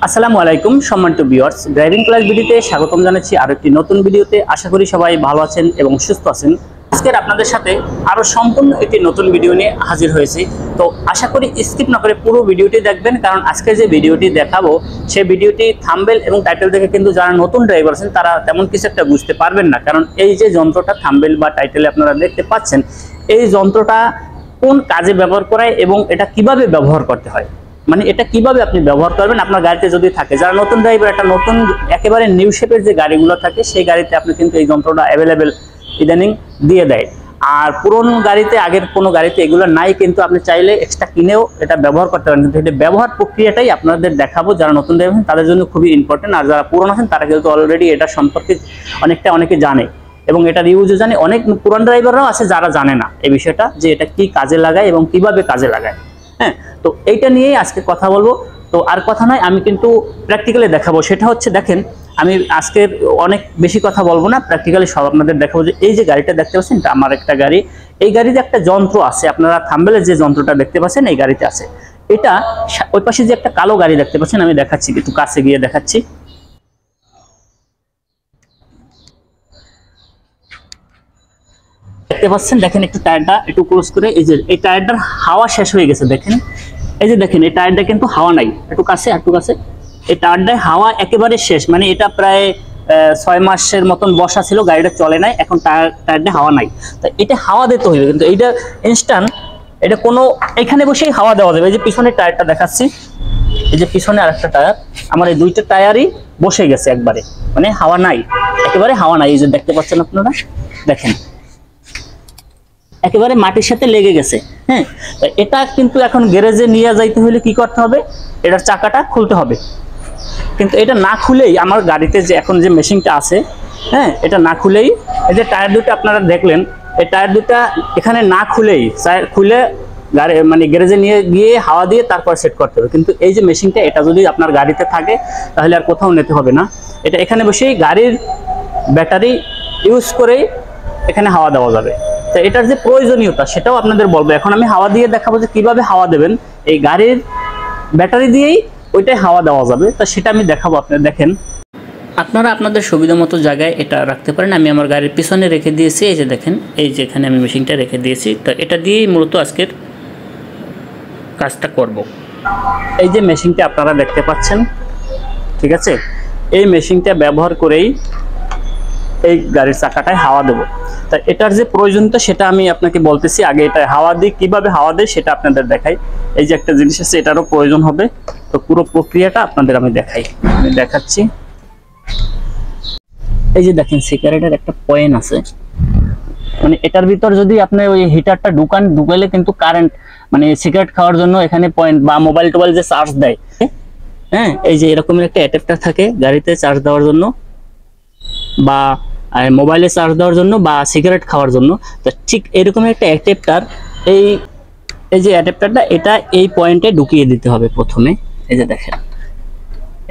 আসসালামু আলাইকুম সম্মানিত ভিউয়ার্স, ড্রাইভিং ক্লাস ভিডিওতে স্বাগতম জানাচ্ছি আরো একটি নতুন ভিডিওতে। আশা করি সবাই ভালো আছেন এবং সুস্থ আছেন। আজকের আপনাদের সাথে আরো সম্পূর্ণ একটি নতুন ভিডিও নিয়ে হাজির হয়েছি। তো আশা করি স্কিপ না করে পুরো ভিডিওটি দেখবেন, কারণ আজকে যে ভিডিওটি দেখাবো সেই ভিডিওটি থাম্বনেল এবং টাইটেল দেখে কিন্তু যারা নতুন ড্রাইভার আছেন তারা তেমন কিছু একটা বুঝতে পারবেন না। কারণ এই যে যন্ত্রটা থাম্বনেল বা টাইটেলে আপনারা দেখতে পাচ্ছেন, এই যন্ত্রটা কোন কাজে ব্যবহার করায় এবং এটা কিভাবে ব্যবহার করতে হয়, মানে এটা কিভাবে আপনি ব্যবহার করবেন আপনার গাড়িতে যদি থাকে। যারা নতুন ড্রাইভার, একটা নতুন একেবারে নিউ শেপের যে গাড়িগুলো থাকে সেই গাড়িতে আপনি কিন্তু এই যন্ত্রটা অ্যাভেলেবেল ইদানিং দিয়ে দেয়। আর পুরনো গাড়িতে, আগের কোনো গাড়িতে এগুলো নাই, কিন্তু আপনি চাইলে এক্সট্রা কিনেও এটা ব্যবহার করতে পারেন। কিন্তু এটা ব্যবহার প্রক্রিয়াটাই আপনাদের দেখাবো। যারা নতুন ড্রাইভার আছেন তাদের জন্য খুবই ইম্পর্টেন্ট, আর যারা পুরনো আছেন তারা কিন্তু অলরেডি এটা সম্পর্কে অনেকে জানে এবং এটার ইউজও জানে। অনেক পুরান ড্রাইভাররাও আছে যারা জানে না এই বিষয়টা, যে এটা কি কাজে লাগায় এবং কিভাবে কাজে লাগায়। হ্যাঁ, তো এইটা নিয়েই আজকে কথা বলবো। তো আর কথা নয়, আমি কিন্তু প্র্যাকটিক্যালি দেখাবো। সেটা হচ্ছে, দেখেন, আমি আজকের অনেক বেশি কথা বলবো না, প্র্যাকটিক্যালি সব আপনাদের দেখাবো। যে এই যে গাড়িটা দেখতে পাচ্ছেন, এটা আমার একটা গাড়ি। এই গাড়িতে একটা যন্ত্র আছে, আপনারা থাম্বনেলে যে যন্ত্রটা দেখতে পাচ্ছেন এই গাড়িতে আছে। এটা ওই পাশে যে একটা কালো গাড়ি দেখতে পাচ্ছেন, আমি দেখাচ্ছি, একটু কাছে গিয়ে দেখাচ্ছি। দেখতে পাচ্ছেন, দেখেন একটু টায়ারটা একটু ক্লোজ করে, এই যে এই টায়ারটার হাওয়া শেষ হয়ে গেছে। দেখেন, এই যে দেখেন এই টায়ারটা কিন্তু হাওয়া নাই। একটু কাছে এই টায়ারটায় হাওয়া একেবারে শেষ, মানে এটা প্রায় 6 মাসের মতন বসা ছিল, গাড়িটা চলে নাই, এখন টায়ারটা হাওয়া নাই। তো এটা হাওয়া দিতে হইবে, কিন্তু এইটা ইনস্ট্যান্ট, এটা কোনো এখানে বসেই হাওয়া দেওয়া যাবে। এই যে পিছনের টায়ারটা দেখাচ্ছি, এই যে পিছনে আরেকটা টায়ার, আমার এই দুইটা টায়ারই বসে গেছে একবারে, মানে হাওয়া নাই, একেবারে হাওয়া নাই। এই যে দেখতে পাচ্ছেন আপনারা, দেখেন একেবারে মাটির সাথে লেগে গেছে। হ্যাঁ, তো এটা কিন্তু এখন গ্যারেজে নিয়ে যাইতে হলে কি করতে হবে, এটার চাকাটা খুলতে হবে। কিন্তু এটা না খুলেই আমার গাড়িতে যে এখন যে মেশিনটা আছে, হ্যাঁ, এটা না খুলেই, এই যে টায়ার দুটো আপনারা দেখলেন, এই টায়ার দুটা এখানে না খুলেই, খুলে গাড়ি মানে গ্যারেজে নিয়ে গিয়ে হাওয়া দিয়ে তারপর সেট করতে হবে। কিন্তু এই যে মেশিনটা, এটা যদি আপনার গাড়িতে থাকে তাহলে আর কোথাও নিতে হবে না। এটা এখানে বসেই গাড়ির ব্যাটারি ইউজ করেই এখানে হাওয়া দেওয়া যাবে। তো এটার যে প্রয়োজনীয়তা সেটাও আপনাদের বলবো। এখন আমি হাওয়া দিয়ে দেখাবো যে কিভাবে হাওয়া দেবেন। এই গাড়ির ব্যাটারি দিয়েই ওইটাই হাওয়া দেওয়া যাবে, তো সেটা আমি দেখাবো। আপনারা দেখেন, আপনারা আপনাদের সুবিধা মতো জায়গায় এটা রাখতে পারেন। আমি আমার গাড়ির পিছনে রেখে দিয়েছি, এই যে দেখেন, এই যে এখানে আমি মেশিনটা রেখে দিয়েছি। তো এটা দিয়েই মূলত আজকের কাজটা করব। এই যে মেশিনটা আপনারা দেখতে পাচ্ছেন, ঠিক আছে, এই মেশিনটা ব্যবহার করেই এই গাড়ির চাকাটায় হাওয়া দেবো। তা এটার যে প্রয়োজনটা সেটা আমি আপনাকে বলতেছি। আগে এটা হাওয়া দিয়ে কিভাবে হাওয়া দেয় সেটা আপনাদের দেখাই। এই যে একটা জিনিস আছে, এটারও প্রয়োজন হবে, তো পুরো প্রক্রিয়াটা আপনাদের আমি দেখাচ্ছি। এই যে দেখেন, সিগারেটের একটা পয়েন্ট আছে, মানে এটার ভিতর যদি আপনি ওই হিটারটা ঢুকালে কিন্তু কারেন্ট, মানে সিগারেট খাওয়ার জন্য এখানে পয়েন্ট বা মোবাইল যে চার্জ দেয়, হ্যাঁ, এই যে এরকমের একটা অ্যাডাপ্টার থাকে গাড়িতে চার্জ দেওয়ার জন্য, বা মোবাইলে চার্জ দেওয়ার জন্য, বা সিগারেট খাওয়ার জন্য। তো ঠিক এরকম একটা অ্যাডাপ্টার, এই যে অ্যাডাপ্টারটা, এটা এই পয়েন্টে ঢুকিয়ে দিতে হবে প্রথমে। এই যে দেখেন,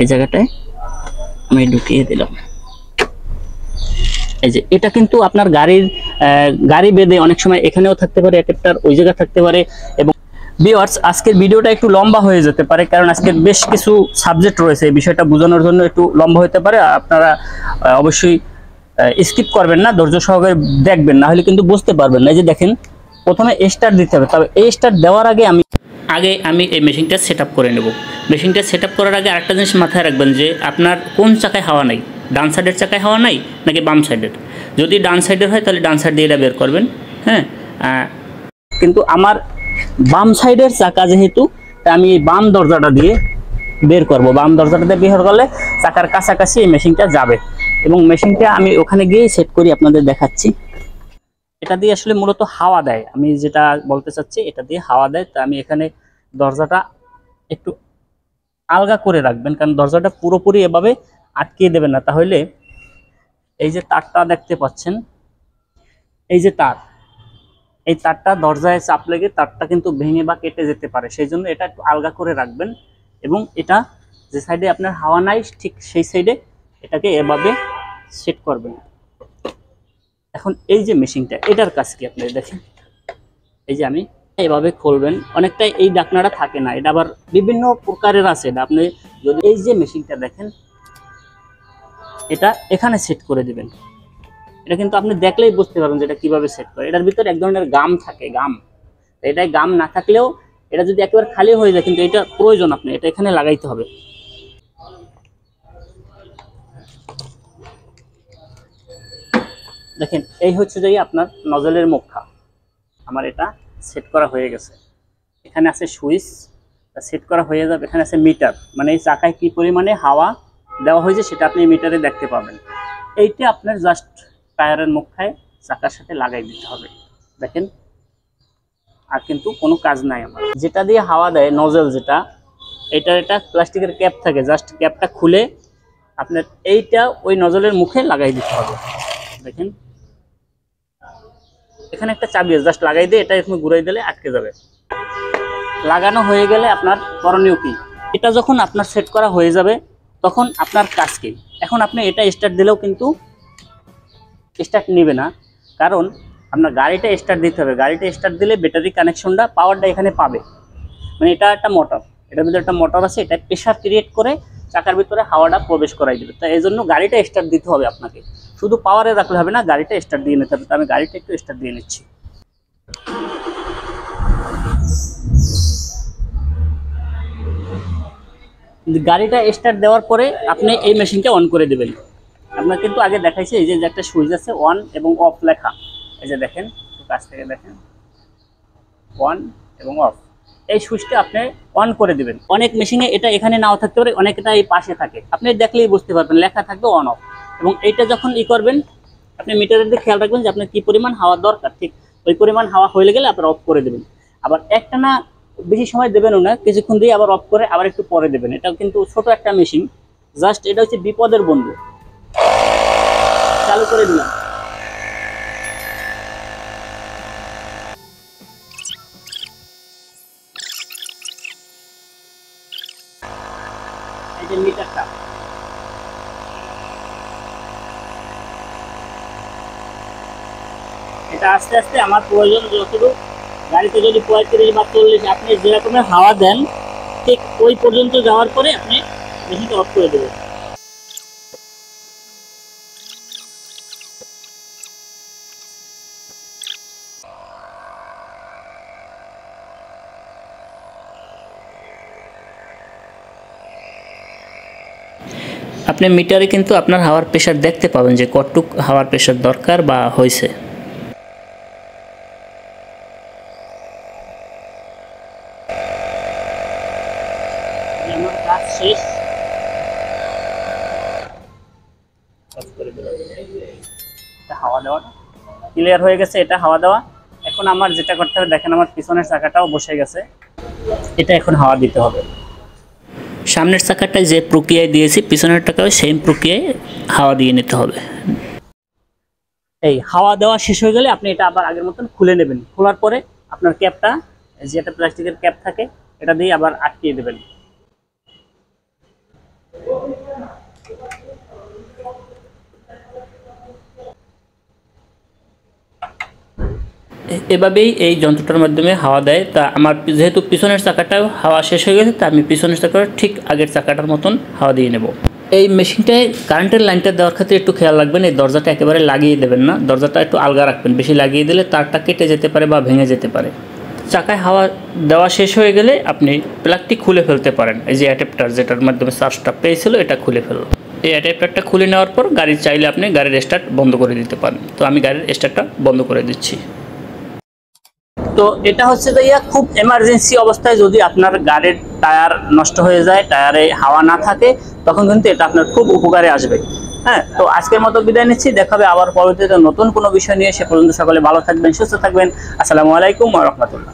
এই জায়গাটায় আমি ঢুকিয়ে দিলাম। এই যে এটা কিন্তু আপনার গাড়ি বেঁধে অনেক সময় এখানেও থাকতে পারে অ্যাডাপ্টার, ওই জায়গা থাকতে পারে। এবং ভিউয়ার্স, আজকের ভিডিওটা একটু লম্বা হয়ে যেতে পারে, কারণ আজকে বেশ কিছু সাবজেক্ট রয়েছে। এই বিষয়টা বোঝানোর জন্য একটু লম্বা হতে পারে। আপনারা অবশ্যই স্কিপ করবেন না, ধৈর্য সহকারে দেখবেন, না হলে কিন্তু বুঝতে পারবেন না। এই যে দেখেন, প্রথমে স্টার্ট দিতে হবে। তবে এই স্টার্ট দেওয়ার আগে আমি এই মেশিনটা সেট আপ করে নেব। মেশিনটা সেট আপ করার আগে আরেকটা জিনিস মাথায় রাখবেন, যে আপনার কোন চাকায় হাওয়া নাই, ডান সাইডের চাকায় হাওয়া নাই নাকি বাম সাইডের। যদি ডান সাইডের হয় তাহলে ডান সাইড দিয়ে এটা বের করবেন। হ্যাঁ, কিন্তু আমার বাম সাইডের চাকা যেহেতু, আমি এই বাম দরজাটা দিয়ে বের করব। বাম দরজাটা দিয়ে বের করলে চাকার কাছাকাছি এই মেশিনটা যাবে, এবং মেশিনটা আমি ওখানে গিয়ে সেট করি, আপনাদের দেখাচ্ছি। এটা দিয়ে আসলে মূলত হাওয়া দেয়, আমি যেটা বলতে চাচ্ছি, এটা দিয়ে হাওয়া দেয়। তো আমি এখানে দরজাটা একটু আলগা করে রাখবেন, কারণ দরজাটা পুরোপুরি এভাবে আটকিয়ে দেবেন না, তাহলে এই যে তারটা দেখতে পাচ্ছেন, এই যে তার, এই তারটা দরজায় চাপ লেগে তারটা কিন্তু ভেঙে বা কেটে যেতে পারে। সেই জন্য এটা একটু আলগা করে রাখবেন, এবং এটা যে সাইডে আপনার হাওয়া নাই ঠিক সেই সাইডে এটাকে এভাবে সেট করবেন। এখন এই যে মেশিনটা, এটার কাজ কি আপনারা দেখেন। এই যে আমি এভাবে খুলবেন, অনেকটা এই ঢাকনাটা থাকে না, এটা আবার বিভিন্ন প্রকারের আছে। এটা আপনি যদি এই যে মেশিনটা দেখেন, এটা এখানে সেট করে দিবেন। এটা কিন্তু আপনি দেখলেই বুঝতে পারবেন যে এটা কিভাবে সেট করে। এটার ভিতরে এক ধরনের গাম থাকে, গাম। এটাই গাম না থাকলেও এটা যদি একেবারে খালি হয়ে যায়, কিন্তু এটা প্রয়োজন, আপনি এটা এখানে লাগাইতে হবে। দেখেন, এই হচ্ছে যে আপনার নজলের মুখা। আমার এটা সেট করা হয়ে গেছে। এখানে আছে সুইচ, সেট করা হয়ে যাবে। এখানে আছে মিটার, মানে এই চাকায় কি পরিমাণে হাওয়া দেওয়া হয়েছে সেটা আপনি মিটারে দেখতে পাবেন। এইটা আপনার জাস্ট টায়ারের মুখায় চাকার সাথে লাগাই দিতে হবে। দেখেন, আর কিন্তু কোনো কাজ নাই আমার। যেটা দিয়ে হাওয়া দেয় নজল, যেটা এটা প্লাস্টিকের ক্যাপ থাকে, জাস্ট ক্যাপটা খুলে আপনার এইটা ওই নজলের মুখে লাগাই দিতে হবে। দেখেন, এখানে একটা চাবি আছে, জাস্ট লাগাই দিয়ে এটা এখানে ঘুরাই দিলে আটকে যাবে। লাগানো হয়ে গেলে আপনার করণীয় কি, এটা যখন আপনার সেট করা হয়ে যাবে তখন আপনার কাজ কি। এখন আপনি এটা স্টার্ট দিলেও কিন্তু স্টার্ট নেবে না, কারণ আপনার গাড়িটা স্টার্ট দিতে হবে। গাড়িটা স্টার্ট দিলে ব্যাটারি কানেকশনটা, পাওয়ারটা এখানে পাবে। মানে এটা একটা মোটর, এটার ভিতরে একটা মোটর আছে, এটা প্রেশার ক্রিয়েট করে চাকার ভিতরে হাওয়াটা প্রবেশ করাই দেবে। তো এই জন্য গাড়িটা স্টার্ট দিতে হবে আপনাকে, শুধু পাওয়ারে রাখলে হবে না, গাড়িটা স্টার্ট দিয়ে নিতে হবে। তো আমি গাড়িটা একটু স্টার্ট দিয়ে নিচ্ছি। গাড়িটা স্টার্ট দেওয়ার পরে আপনি এই মেশিনটা অন করে দেবেন। আপনার কিন্তু আগে দেখাইছে এই যে একটা সুইচ আছে অন এবং অফ লেখা, এই যে দেখেন, কাছ থেকে দেখেন, অন এবং অফ। এই সুইচটা আপনি অন করে দিবেন। অনেক মেশিনে এটা এখানে নাও থাকতে পারে, অনেকটা এই পাশে থাকে, আপনি দেখলেই বুঝতে পারবেন, লেখা থাকবে অন অফ। এবং এইটা যখন করবেন, আপনি মিটারের দিকে খেয়াল রাখবেন যে আপনার কি পরিমাণ হাওয়া দরকার, ঠিক ওই পরিমাণ হাওয়া হয়ে গেলে আপনার অফ করে দেবেন। আবার একটা না বেশি সময় দেবেনও না, কিছুক্ষণ দিয়ে আবার অফ করে আবার একটু পরে দেবেন। এটা কিন্তু ছোট একটা মেশিন, জাস্ট এটা হচ্ছে বিপদের বন্ধু। চালু করে দিলাম। এই যে মিটারটা, এটা আস্তে আস্তে আমার প্রয়োজন যতটুকু, গাড়িতে যদি 35 বা 40 আপনি যেরকমের হাওয়া দেন ঠিক ওই পর্যন্ত যাওয়ার পরে আপনি মেশিনটা অফ করে দেবেন। আপনি মিটারে কিন্তু আপনার হাওয়ার প্রেশার দেখতে পাবেন যে কতটুক হাওয়ার প্রেশার দরকার বা হয়েছে। আমার কাজ শেষ, হাওয়া দেওয়াটা ক্লিয়ার হয়ে গেছে। এটা হাওয়া দেওয়া। এখন আমার যেটা করতে হবে, দেখেন আমার পিছনের চাকাটাও বসে গেছে, এটা এখন হাওয়া দিতে হবে। সামনের চাকাটায় যে প্রক্রিয়ায় দিয়েছি, পিছনের টাকাও সেম প্রক্রিয়ায় হাওয়া দিয়ে নিতে হবে। এই হাওয়া দেওয়া শেষ হয়ে গেলে আপনি এটা আবার আগের মতন খুলে নেবেন। খোলার পরে আপনার ক্যাপটা, যেটা প্লাস্টিকের ক্যাপ থাকে, এটা দিয়ে আবার আটকিয়ে দেবেন। এভাবেই এই যন্ত্রটার মাধ্যমে হাওয়া দেয়। তা আমার যেহেতু পিছনের চাকাটাও হাওয়া শেষ হয়ে গেছে, তা আমি পিছনের চাকাটা ঠিক আগের চাকাটার মতন হাওয়া দিয়ে নেব। এই মেশিনটায় কারেন্টের লাইনটা দেওয়ার ক্ষেত্রে একটু খেয়াল রাখবেন, এই দরজাটা একেবারে লাগিয়ে দেবেন না, দরজাটা একটু আলগা রাখবেন। বেশি লাগিয়ে দিলে তারটা কেটে যেতে পারে বা ভেঙে যেতে পারে। চাকায় হাওয়া দেওয়া শেষ হয়ে গেলে আপনি প্লাগটি খুলে ফেলতে পারেন। এই যে অ্যাডাপ্টার যেটার মাধ্যমে চার্জটা পেয়েছিল, এটা খুলে ফেলল। এই অ্যাডাপ্টারটা খুলে নেওয়ার পর গাড়ি চাইলে আপনি গাড়ির স্টার্ট বন্ধ করে দিতে পারেন। তো আমি গাড়ির স্টার্টটা বন্ধ করে দিচ্ছি। তো এটা হচ্ছে যে খুব এমার্জেন্সি অবস্থায় যদি আপনার গাড়ির টায়ার নষ্ট হয়ে যায়, টায়ারে হাওয়া না থাকে, তখন কিন্তু এটা আপনার খুব উপকারে আসবে। হ্যাঁ, তো আজকের মতো বিদায় নিচ্ছি। দেখা হবে আবার পরবর্তীতে নতুন কোনো বিষয় নিয়ে। সে পর্যন্ত সকলে ভালো থাকবেন, সুস্থ থাকবেন। আসসালামু আলাইকুম ওয়া রাহমাতুল্লাহ।